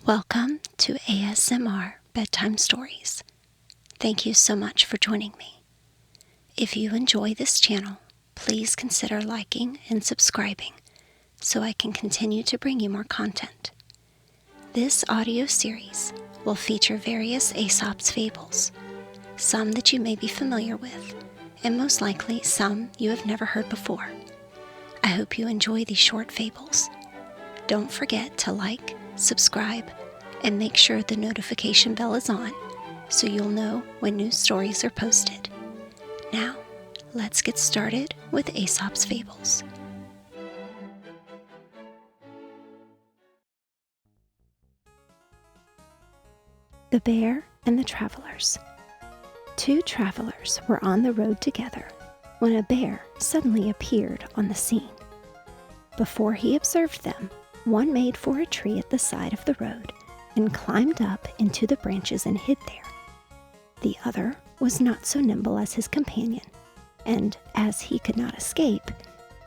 Welcome to ASMR Bedtime Stories. Thank you so much for joining me. If you enjoy this channel, please consider liking and subscribing so I can continue to bring you more content. This audio series will feature various Aesop's fables, some that you may be familiar with, and most likely some you have never heard before. I hope you enjoy these short fables. Don't forget to like, subscribe, and make sure the notification bell is on so you'll know when new stories are posted. Now, let's get started with Aesop's Fables. The Bear and the Travelers. Two travelers were on the road together when a bear suddenly appeared on the scene. Before he observed them, one made for a tree at the side of the road and climbed up into the branches and hid there. The other was not so nimble as his companion, and as he could not escape,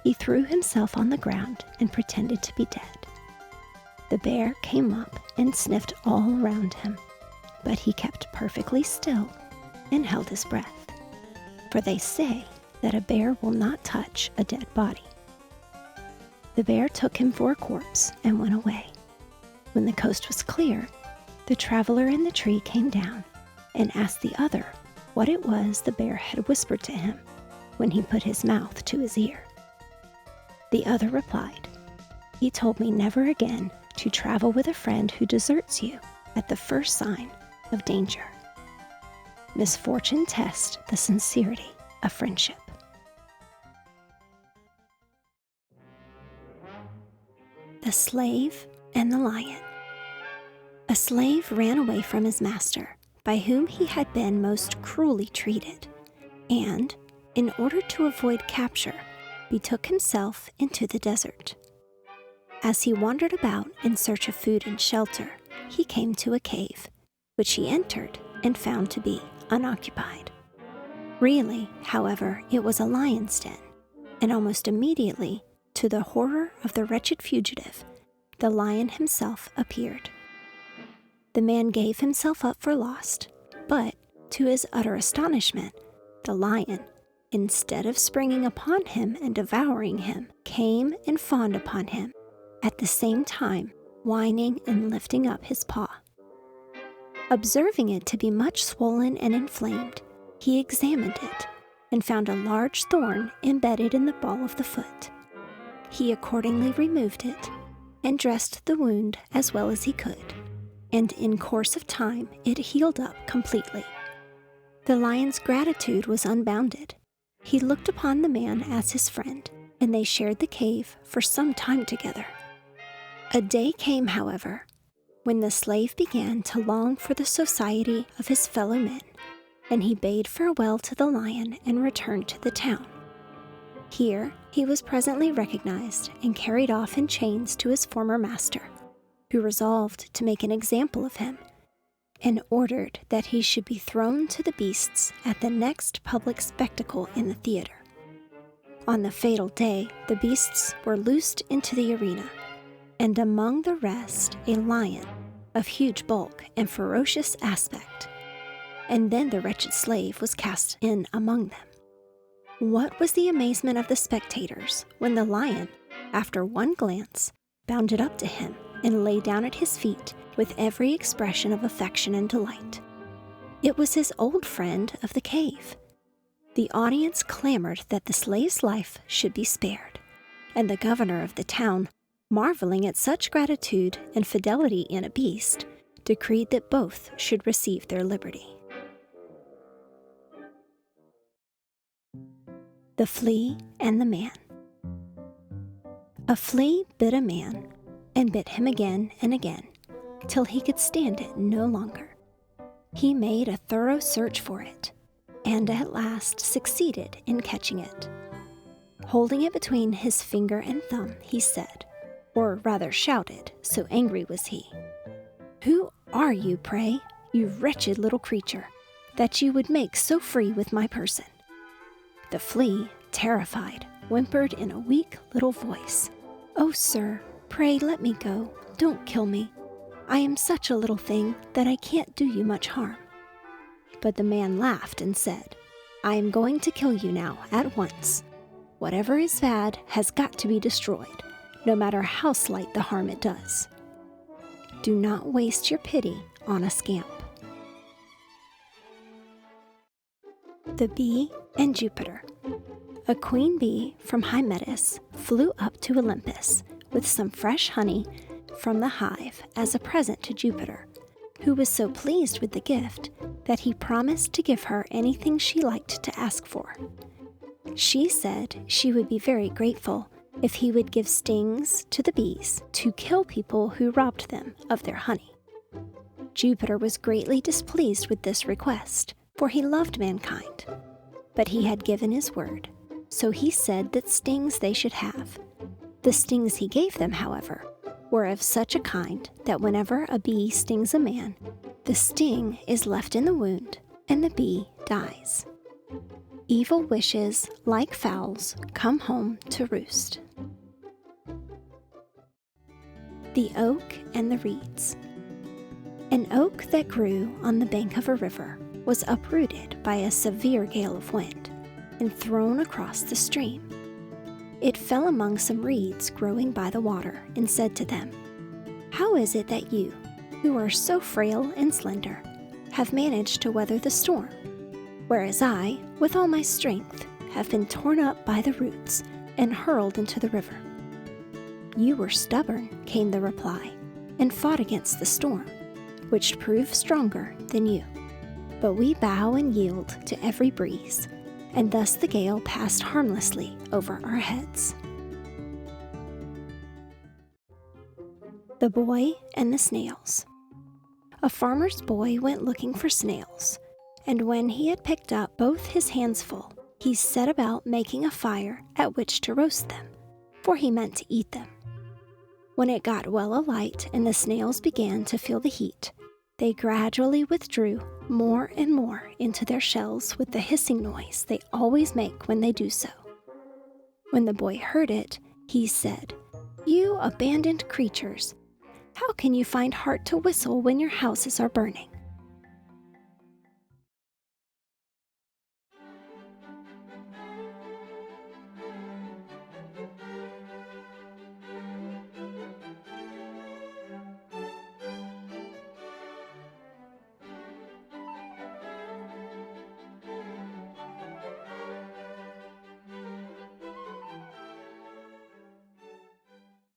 he threw himself on the ground and pretended to be dead. The bear came up and sniffed all around him, but he kept perfectly still and held his breath, for they say that a bear will not touch a dead body. The bear took him for a corpse and went away. When the coast was clear, the traveler in the tree came down and asked the other what it was the bear had whispered to him when he put his mouth to his ear. The other replied, "He told me never again to travel with a friend who deserts you at the first sign of danger. Misfortune tests the sincerity of friendship." The Slave and the Lion. A slave ran away from his master, by whom he had been most cruelly treated, and, in order to avoid capture, betook himself into the desert. As he wandered about in search of food and shelter, he came to a cave, which he entered and found to be unoccupied. Really, however, it was a lion's den, and almost immediately, to the horror of the wretched fugitive, the lion himself appeared. The man gave himself up for lost, but, to his utter astonishment, the lion, instead of springing upon him and devouring him, came and fawned upon him, at the same time whining and lifting up his paw. Observing it to be much swollen and inflamed, he examined it and found a large thorn embedded in the ball of the foot. He accordingly removed it and dressed the wound as well as he could, and in course of time it healed up completely. The lion's gratitude was unbounded. He looked upon the man as his friend, and they shared the cave for some time together. A day came, however, when the slave began to long for the society of his fellow men, and he bade farewell to the lion and returned to the town. Here he was presently recognized and carried off in chains to his former master, who resolved to make an example of him, and ordered that he should be thrown to the beasts at the next public spectacle in the theater. On the fatal day, the beasts were loosed into the arena, and among the rest a lion of huge bulk and ferocious aspect, and then the wretched slave was cast in among them. What was the amazement of the spectators when the lion, after one glance, bounded up to him and lay down at his feet with every expression of affection and delight. It was his old friend of the cave. The audience clamored that the slave's life should be spared, and the governor of the town, marveling at such gratitude and fidelity in a beast, decreed that both should receive their liberty. The Flea and the Man. A flea bit a man, and bit him again and again, till he could stand it no longer. He made a thorough search for it, and at last succeeded in catching it. Holding it between his finger and thumb, he said, or rather shouted, so angry was he, "Who are you, pray, you wretched little creature, that you would make so free with my person?" The flea, terrified, whimpered in a weak little voice, "Oh, sir, pray let me go. Don't kill me. I am such a little thing that I can't do you much harm." But the man laughed and said, "I am going to kill you now at once. Whatever is bad has got to be destroyed, no matter how slight the harm it does. Do not waste your pity on a scamp." The Bee and Jupiter. A queen bee from Hymettus flew up to Olympus with some fresh honey from the hive as a present to Jupiter, who was so pleased with the gift that he promised to give her anything she liked to ask for. She said she would be very grateful if he would give stings to the bees to kill people who robbed them of their honey. Jupiter was greatly displeased with this request, for he loved mankind. But he had given his word, so he said that stings they should have. The stings he gave them, however, were of such a kind that whenever a bee stings a man, the sting is left in the wound and the bee dies. Evil wishes, like fowls, come home to roost. The Oak and the Reeds. An oak that grew on the bank of a river was uprooted by a severe gale of wind and thrown across the stream. It fell among some reeds growing by the water and said to them, "How is it that you, who are so frail and slender, have managed to weather the storm, whereas I, with all my strength, have been torn up by the roots and hurled into the river?" "You were stubborn," came the reply, "and fought against the storm, which proved stronger than you. But we bow and yield to every breeze, and thus the gale passed harmlessly over our heads." The Boy and the Snails. A farmer's boy went looking for snails, and when he had picked up both his hands full, he set about making a fire at which to roast them, for he meant to eat them. When it got well alight and the snails began to feel the heat, they gradually withdrew more and more into their shells with the hissing noise they always make when they do so. When the boy heard it, he said, "You abandoned creatures, how can you find heart to whistle when your houses are burning?"